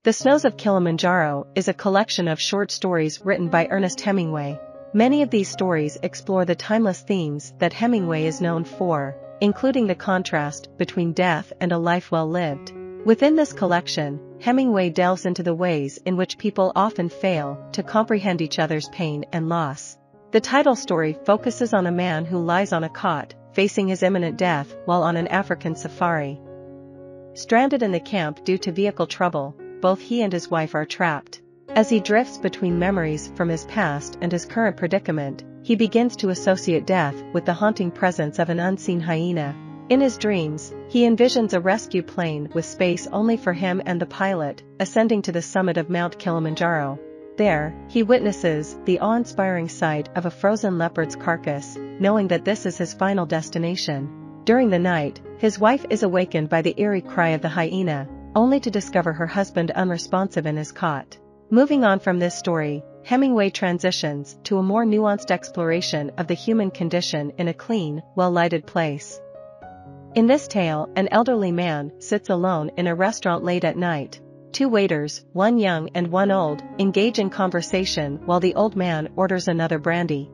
The Snows of Kilimanjaro is a collection of short stories written by Ernest Hemingway. Many of these stories explore the timeless themes that Hemingway is known for, including the contrast between death and a life well lived. Within this collection, Hemingway delves into the ways in which people often fail to comprehend each other's pain and loss. The title story focuses on a man who lies on a cot, facing his imminent death while on an African safari. Stranded in the camp due to vehicle trouble, both he and his wife are trapped. As he drifts between memories from his past and his current predicament, he begins to associate death with the haunting presence of an unseen hyena. In his dreams, he envisions a rescue plane with space only for him and the pilot, ascending to the summit of Mount Kilimanjaro. There, he witnesses the awe-inspiring sight of a frozen leopard's carcass, knowing that this is his final destination. During the night, his wife is awakened by the eerie cry of the hyena, only to discover her husband unresponsive in his cot. Moving on from this story, Hemingway transitions to a more nuanced exploration of the human condition in a clean, well-lighted place. In this tale, an elderly man sits alone in a restaurant late at night. Two waiters, one young and one old, engage in conversation while the old man orders another brandy.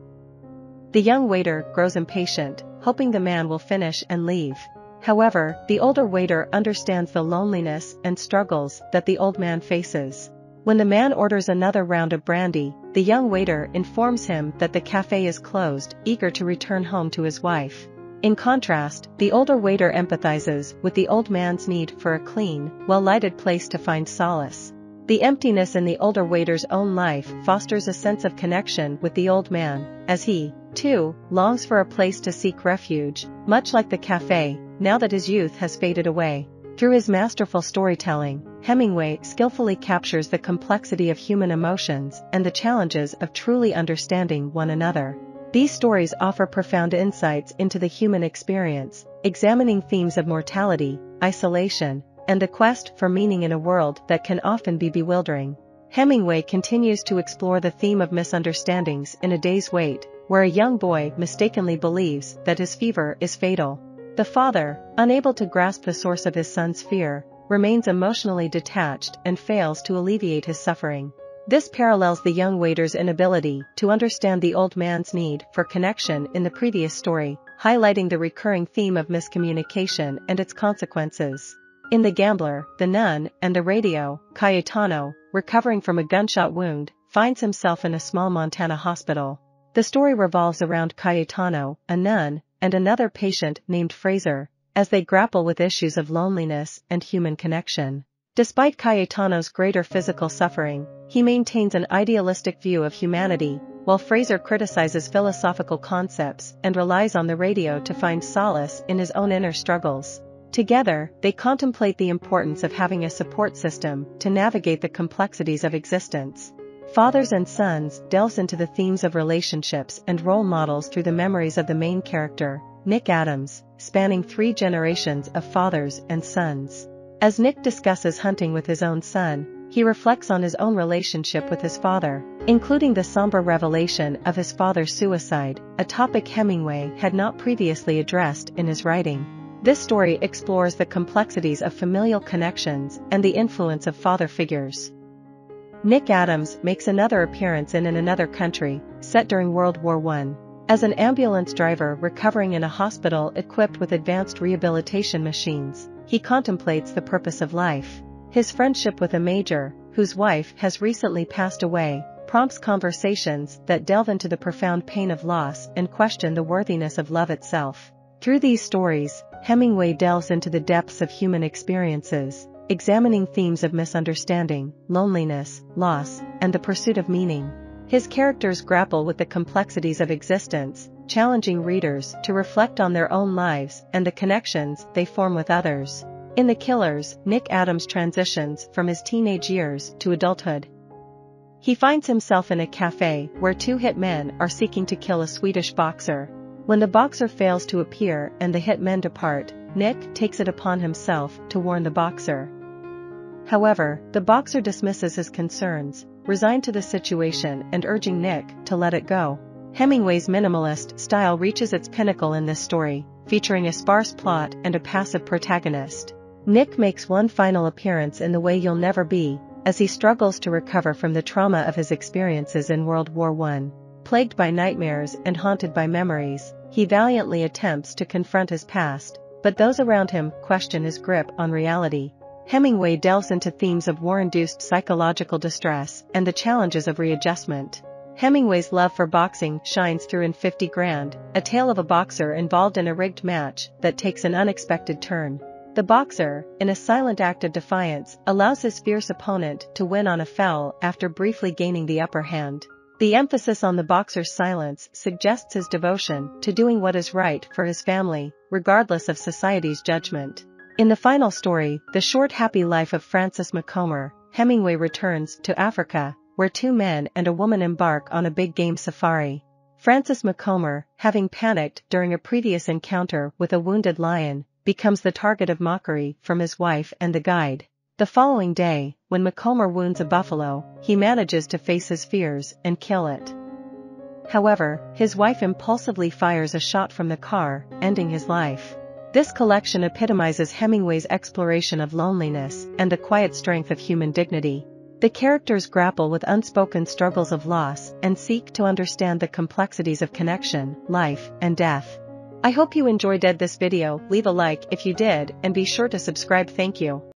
The young waiter grows impatient, hoping the man will finish and leave. However, the older waiter understands the loneliness and struggles that the old man faces. When the man orders another round of brandy, the young waiter informs him that the cafe is closed, eager to return home to his wife. In contrast, the older waiter empathizes with the old man's need for a clean, well-lighted place to find solace. The emptiness in the older waiter's own life fosters a sense of connection with the old man, as he, too, longs for a place to seek refuge, much like the cafe, now that his youth has faded away. Through his masterful storytelling, Hemingway skillfully captures the complexity of human emotions and the challenges of truly understanding one another. These stories offer profound insights into the human experience, examining themes of mortality, isolation, and the quest for meaning in a world that can often be bewildering. Hemingway continues to explore the theme of misunderstandings in A Day's Wait, where a young boy mistakenly believes that his fever is fatal. The father, unable to grasp the source of his son's fear, remains emotionally detached and fails to alleviate his suffering. This parallels the young waiter's inability to understand the old man's need for connection in the previous story, highlighting the recurring theme of miscommunication and its consequences. In The Gambler, the Nun, and the Radio, Cayetano, recovering from a gunshot wound, finds himself in a small Montana hospital. The story revolves around Cayetano, a nun, and another patient named Fraser, as they grapple with issues of loneliness and human connection. Despite Cayetano's greater physical suffering, he maintains an idealistic view of humanity, while Fraser criticizes philosophical concepts and relies on the radio to find solace in his own inner struggles. Together, they contemplate the importance of having a support system to navigate the complexities of existence. Fathers and Sons delves into the themes of relationships and role models through the memories of the main character, Nick Adams, spanning 3 generations of fathers and sons. As Nick discusses hunting with his own son, he reflects on his own relationship with his father, including the somber revelation of his father's suicide, a topic Hemingway had not previously addressed in his writing. This story explores the complexities of familial connections and the influence of father figures. Nick Adams makes another appearance in Another Country, set during World War I. As an ambulance driver recovering in a hospital equipped with advanced rehabilitation machines, he contemplates the purpose of life. His friendship with a major, whose wife has recently passed away, prompts conversations that delve into the profound pain of loss and question the worthiness of love itself. Through these stories, Hemingway delves into the depths of human experiences, examining themes of misunderstanding, loneliness, loss, and the pursuit of meaning. His characters grapple with the complexities of existence, challenging readers to reflect on their own lives and the connections they form with others. In The Killers, Nick Adams transitions from his teenage years to adulthood. He finds himself in a cafe where 2 hit men are seeking to kill a Swedish boxer. When the boxer fails to appear and the hit men depart, Nick takes it upon himself to warn the boxer. However, the boxer dismisses his concerns, resigned to the situation and urging Nick to let it go. Hemingway's minimalist style reaches its pinnacle in this story, featuring a sparse plot and a passive protagonist. Nick makes one final appearance in The Way You'll Never Be, as he struggles to recover from the trauma of his experiences in World War I. Plagued by nightmares and haunted by memories, he valiantly attempts to confront his past, but those around him question his grip on reality. Hemingway delves into themes of war-induced psychological distress and the challenges of readjustment. Hemingway's love for boxing shines through in 50 Grand, a tale of a boxer involved in a rigged match that takes an unexpected turn. The boxer, in a silent act of defiance, allows his fierce opponent to win on a foul after briefly gaining the upper hand. The emphasis on the boxer's silence suggests his devotion to doing what is right for his family, regardless of society's judgment. In the final story, The Short Happy Life of Francis Macomber, Hemingway returns to Africa, where two men and a woman embark on a big game safari. Francis Macomber, having panicked during a previous encounter with a wounded lion, becomes the target of mockery from his wife and the guide. The following day, when Macomber wounds a buffalo, he manages to face his fears and kill it. However, his wife impulsively fires a shot from the car, ending his life. This collection epitomizes Hemingway's exploration of loneliness and the quiet strength of human dignity. The characters grapple with unspoken struggles of loss and seek to understand the complexities of connection, life, and death. I hope you enjoyed this video. Leave a like if you did and be sure to subscribe. Thank you.